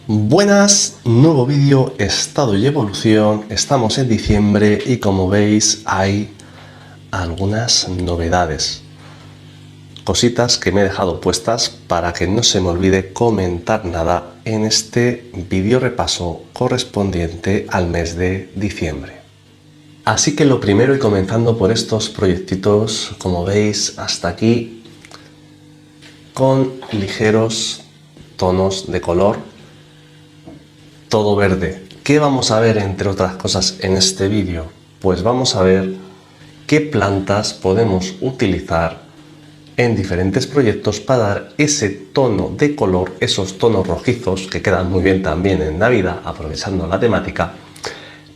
Buenas, nuevo vídeo, estado y evolución. Estamos en diciembre y como veis hay algunas novedades, cositas que me he dejado puestas para que no se me olvide comentar nada en este vídeo repaso correspondiente al mes de diciembre. Así que lo primero, y comenzando por estos proyectitos, como veis hasta aquí, con ligeros tonos de color, todo verde. ¿Qué vamos a ver entre otras cosas en este vídeo? Pues vamos a ver qué plantas podemos utilizar en diferentes proyectos para dar ese tono de color, esos tonos rojizos que quedan muy bien también en Navidad, aprovechando la temática,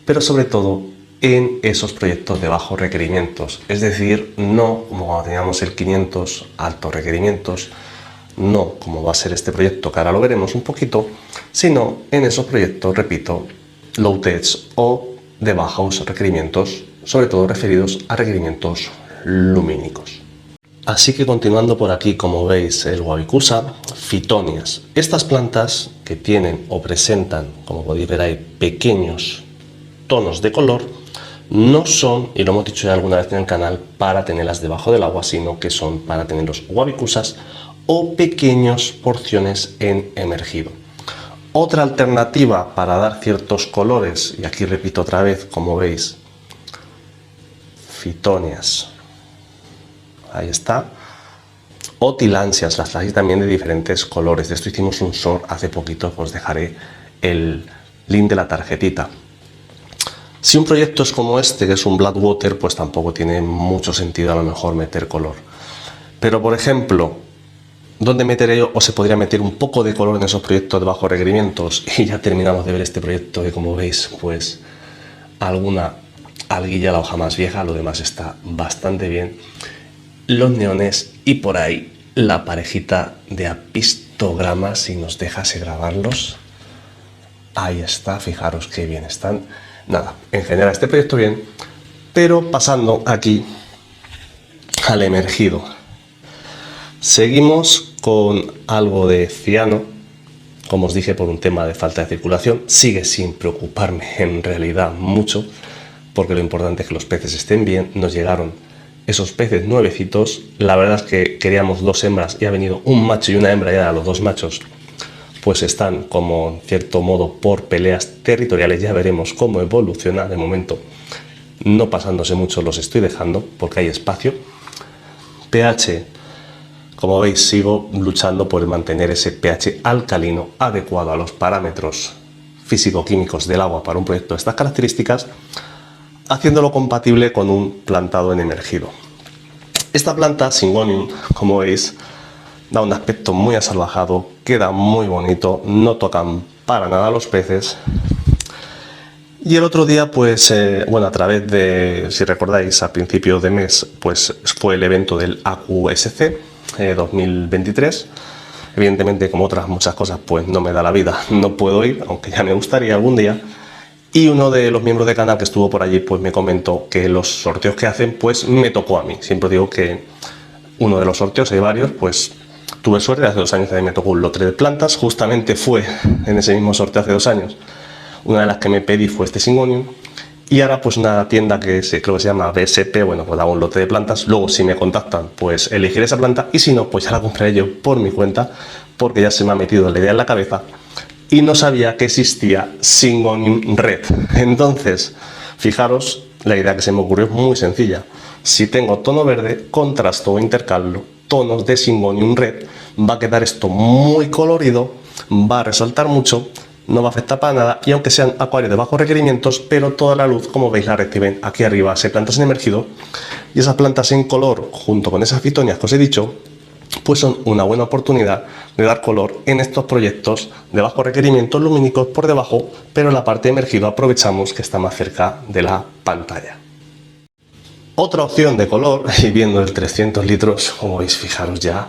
pero sobre todo en esos proyectos de bajos requerimientos, es decir, no como cuando teníamos el 500 altos requerimientos, no como va a ser este proyecto, que ahora lo veremos un poquito, sino en esos proyectos, repito, low tech o de bajos requerimientos, sobre todo referidos a requerimientos lumínicos. Así que continuando por aquí, como veis, el Wabicusa, Phytonias. Estas plantas que tienen o presentan, como podéis ver ahí, pequeños tonos de color, no son, y lo hemos dicho ya alguna vez en el canal, para tenerlas debajo del agua, sino que son para tener los Wabicusas o pequeñas porciones en emergido. Otra alternativa para dar ciertos colores, y aquí repito otra vez, como veis, Phytonias, ahí está, o Tillandsias, las hay también de diferentes colores. De esto hicimos un short hace poquito, os dejaré el link de la tarjetita. Si un proyecto es como este, que es un Blackwater, pues tampoco tiene mucho sentido a lo mejor meter color. Pero por ejemplo, ¿dónde meteré yo o se podría meter un poco de color en esos proyectos de bajos requerimientos? Y ya terminamos de ver este proyecto que, como veis, pues alguna alguilla, la hoja más vieja, lo demás está bastante bien. Los neones y por ahí la parejita de apistogramas, si nos dejase grabarlos. Ahí está, fijaros qué bien están. Nada, en general este proyecto bien, pero pasando aquí al emergido. Seguimos con algo de ciano, como os dije, por un tema de falta de circulación. Sigue sin preocuparme en realidad mucho, porque lo importante es que los peces estén bien. Nos llegaron esos peces nuevecitos. La verdad es que queríamos dos hembras y ha venido un macho y una hembra, y ahora los dos machos pues están como en cierto modo por peleas territoriales. Ya veremos cómo evoluciona. De momento no pasándose mucho los estoy dejando porque hay espacio. pH, como veis, sigo luchando por mantener ese pH alcalino adecuado a los parámetros físico-químicos del agua para un proyecto de estas características, haciéndolo compatible con un plantado en emergido. Esta planta, Syngonium, como veis, da un aspecto muy asalvajado, queda muy bonito, no tocan para nada los peces. Y el otro día, pues, bueno, a través de, si recordáis, a principios de mes, pues fue el evento del AQSC 2023. Evidentemente, como otras muchas cosas, pues no me da la vida, no puedo ir, aunque ya me gustaría algún día. Y uno de los miembros del canal que estuvo por allí, pues me comentó que los sorteos que hacen, pues me tocó a mí. Siempre digo que uno de los sorteos, hay varios, pues tuve suerte. Hace 2 años también me tocó un lote de plantas. Justamente fue en ese mismo sorteo hace 2 años. Una de las que me pedí fue este Syngonium. Y ahora pues una tienda que creo que se llama BSP, bueno, pues daba un lote de plantas. Luego si me contactan, pues elegiré esa planta. Y si no, pues ya la compraré yo por mi cuenta, porque ya se me ha metido la idea en la cabeza. Y no sabía que existía Syngonium Red. Entonces, fijaros, la idea que se me ocurrió es muy sencilla. Si tengo tono verde, contrasto o intercalo tonos de Syngonium Red, va a quedar esto muy colorido, va a resaltar mucho, no va a afectar para nada, y aunque sean acuarios de bajos requerimientos, pero toda la luz, como veis, la reciben aquí arriba. Se plantas en emergido, y esas plantas en color, junto con esas Phytonias que os he dicho, pues son una buena oportunidad de dar color en estos proyectos de bajos requerimientos lumínicos por debajo, pero en la parte de emergido aprovechamos que está más cerca de la pantalla. Otra opción de color, y viendo el 300 litros, como veis, fijaros ya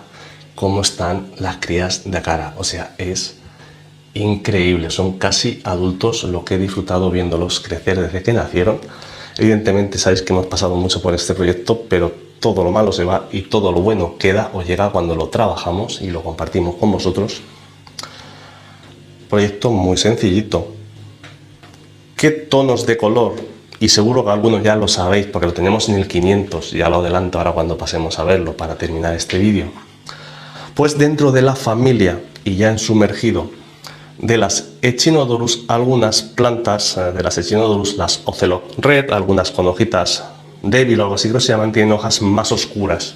cómo están las crías de cara, o sea, es increíble, son casi adultos lo que he disfrutado viéndolos crecer desde que nacieron. Evidentemente sabéis que hemos pasado mucho por este proyecto, pero todo lo malo se va y todo lo bueno queda o llega cuando lo trabajamos y lo compartimos con vosotros. proyecto muy sencillito. ¿Qué tonos de color? Y seguro que algunos ya lo sabéis porque lo tenemos en el 500, ya lo adelanto ahora cuando pasemos a verlo para terminar este vídeo. Pues dentro de la familia y ya en sumergido de las Echinodorus, algunas plantas de las Echinodorus, las Ocelot Red, algunas con hojitas débil o algo así que se llaman, tienen hojas más oscuras.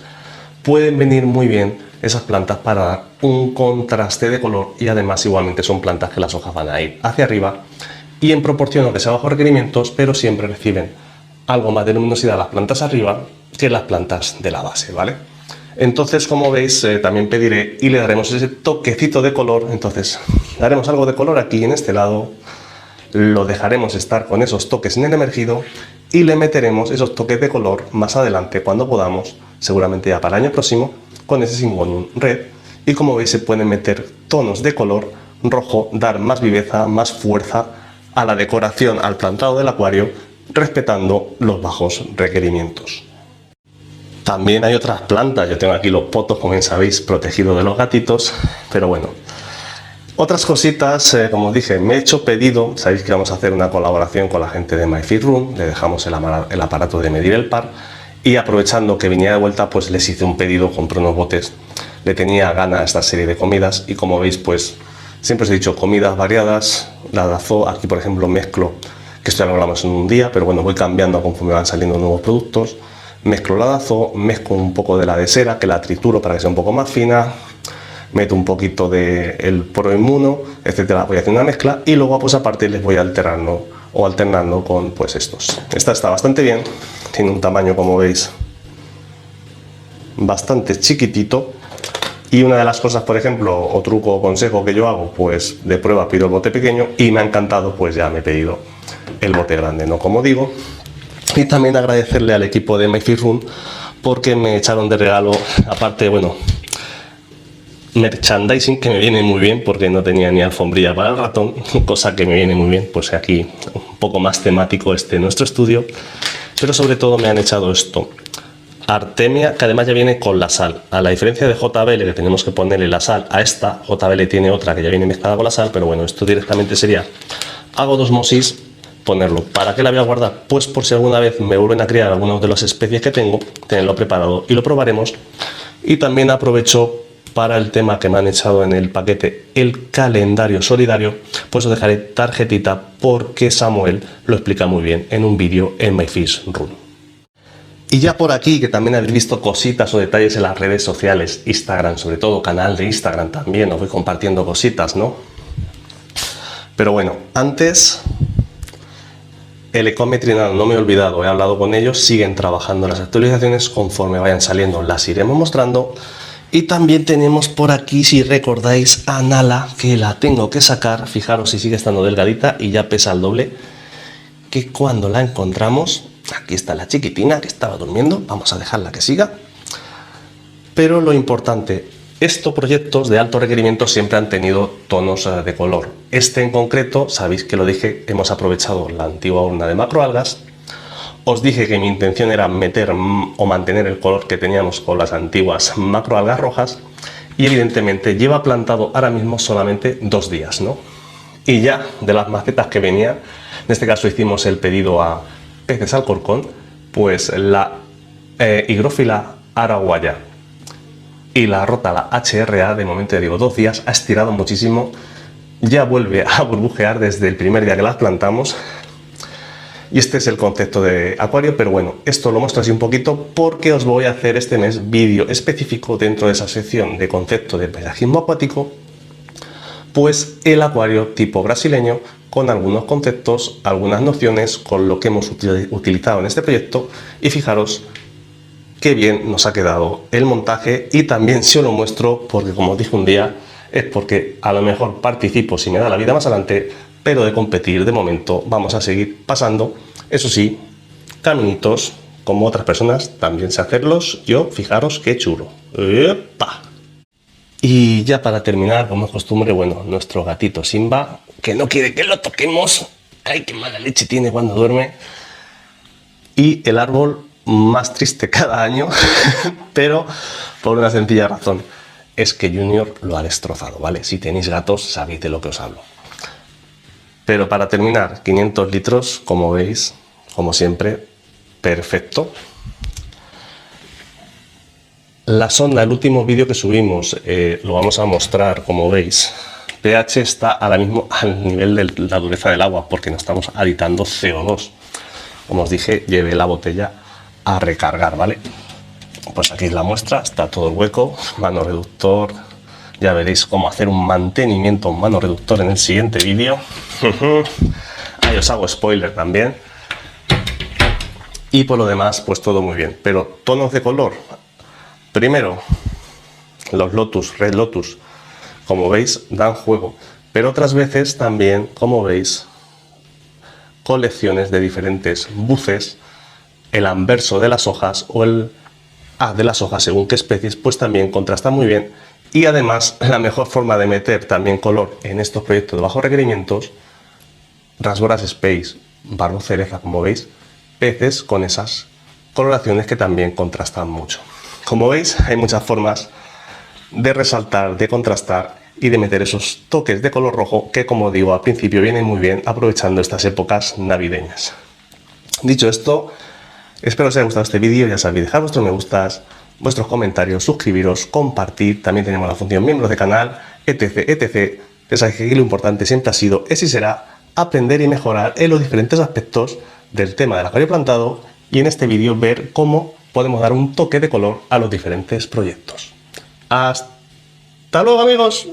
Pueden venir muy bien esas plantas para dar un contraste de color y además igualmente son plantas que las hojas van a ir hacia arriba y en proporción, aunque sea bajo requerimientos, pero siempre reciben algo más de luminosidad las plantas arriba que las plantas de la base, ¿vale? Entonces, como veis, también pediré y le daremos ese toquecito de color. Entonces, daremos algo de color aquí en este lado, lo dejaremos estar con esos toques en el emergido y le meteremos esos toques de color más adelante cuando podamos, seguramente ya para el año próximo, con ese Syngonium Red. Y como veis, se pueden meter tonos de color rojo, dar más viveza, más fuerza a la decoración, al plantado del acuario, respetando los bajos requerimientos. También hay otras plantas, yo tengo aquí los potos, como bien sabéis, protegidos de los gatitos, pero bueno. Otras cositas, como os dije, me he hecho pedido, sabéis que vamos a hacer una colaboración con la gente de MyFitRoom, le dejamos el aparato de medir el par y aprovechando que venía de vuelta, pues les hice un pedido, compré unos botes, le tenía gana a esta serie de comidas y como veis, pues siempre os he dicho comidas variadas, la Dazo, aquí por ejemplo mezclo, que esto ya lo hablamos en un día, pero bueno, voy cambiando conforme van saliendo nuevos productos. Mezclo la Dazo, mezclo un poco de la de cera, que la trituro para que sea un poco más fina, meto un poquito del Proimmuno, etcétera. Voy a hacer una mezcla y luego pues aparte les voy alternando con pues estos. Esta está bastante bien, tiene un tamaño como veis bastante chiquitito. Y una de las cosas, por ejemplo, o truco o consejo que yo hago, pues de prueba pido el bote pequeño y me ha encantado, pues ya me he pedido el bote grande, ¿no? Como digo. Y también agradecerle al equipo de MyFitRoom porque me echaron de regalo, aparte, bueno, merchandising que me viene muy bien porque no tenía ni alfombrilla para el ratón, cosa que me viene muy bien, pues aquí un poco más temático nuestro estudio, pero sobre todo me han echado esto. Artemia, que además ya viene con la sal, a la diferencia de JBL que tenemos que ponerle la sal a esta, JBL tiene otra que ya viene mezclada con la sal, pero bueno, esto directamente sería agodosmosis, ponerlo. ¿Para qué la voy a guardar? Pues por si alguna vez me vuelven a criar algunas de las especies que tengo, tenerlo preparado y lo probaremos. Y también aprovecho para el tema que me han echado en el paquete, el calendario solidario, pues os dejaré tarjetita porque Samuel lo explica muy bien en un vídeo en MyFitRoom. Y ya por aquí, que también habéis visto cositas o detalles en las redes sociales, Instagram, sobre todo canal de Instagram también, os voy compartiendo cositas, ¿no? Pero bueno, antes, el Ecometry no me he olvidado, he hablado con ellos, siguen trabajando las actualizaciones, conforme vayan saliendo las iremos mostrando. Y también tenemos por aquí, si recordáis, a Nala, que la tengo que sacar, fijaros si sigue estando delgadita y ya pesa el doble, que cuando la encontramos... Aquí está la chiquitina que estaba durmiendo, vamos a dejarla que siga. Pero lo importante, estos proyectos de alto requerimiento siempre han tenido tonos de color. Este en concreto, sabéis que lo dije, hemos aprovechado la antigua urna de macroalgas. Os dije que mi intención era meter o mantener el color que teníamos con las antiguas macroalgas rojas. Y evidentemente lleva plantado ahora mismo solamente 2 días, ¿no? Y ya de las macetas que venía, en este caso hicimos el pedido a peces alcorcón, pues la higrófila araguaya y la rótala HRA, de momento ya digo 2 días, ha estirado muchísimo, ya vuelve a burbujear desde el primer día que las plantamos. Y este es el concepto de acuario, pero bueno, esto lo muestro así un poquito porque os voy a hacer este mes vídeo específico dentro de esa sección de concepto de paisajismo acuático, pues el acuario tipo brasileño, con algunos conceptos, algunas nociones, con lo que hemos utilizado en este proyecto. Y fijaros qué bien nos ha quedado el montaje y también se os lo muestro porque, como os dije un día, es porque a lo mejor participo si me da la vida más adelante, pero de competir de momento vamos a seguir pasando. Eso sí, caminitos, como otras personas también sé hacerlos, yo fijaros qué chulo. ¡Epa! Y ya para terminar, como es costumbre, bueno, nuestro gatito Simba, que no quiere que lo toquemos. ¡Ay, qué mala leche tiene cuando duerme! Y el árbol más triste cada año, pero por una sencilla razón, es que Junior lo ha destrozado, ¿vale? Si tenéis gatos, sabéis de lo que os hablo. Pero para terminar, 500 litros, como veis, como siempre, perfecto. La sonda, el último vídeo que subimos, lo vamos a mostrar, como veis. pH está ahora mismo al nivel de la dureza del agua, porque no estamos aditando CO2. Como os dije, llevé la botella a recargar, ¿vale? Pues aquí es la muestra, está todo el hueco, mano reductor. Ya veréis cómo hacer un mantenimiento mano reductor en el siguiente vídeo. Ahí os hago spoiler también. Y por lo demás, pues todo muy bien. Pero tonos de color. Primero, los Lotus, Red Lotus, como veis, dan juego. Pero otras veces también, como veis, colecciones de diferentes buces, el anverso de las hojas o el haz de las hojas según qué especies, pues también contrasta muy bien. Y además, la mejor forma de meter también color en estos proyectos de bajos requerimientos, Rasboras Space, barbo cereza, como veis, peces con esas coloraciones que también contrastan mucho. Como veis, hay muchas formas de resaltar, de contrastar y de meter esos toques de color rojo que, como digo, al principio vienen muy bien aprovechando estas épocas navideñas. Dicho esto, espero os haya gustado este vídeo. Ya sabéis, dejar vuestros me gustas, vuestros comentarios, suscribiros, compartir. También tenemos la función miembros de canal, etc, etc. Ya sabéis que aquí lo importante siempre ha sido, es y será, aprender y mejorar en los diferentes aspectos del tema del acuario plantado, y en este vídeo ver cómo podemos dar un toque de color a los diferentes proyectos. ¡Hasta luego, amigos!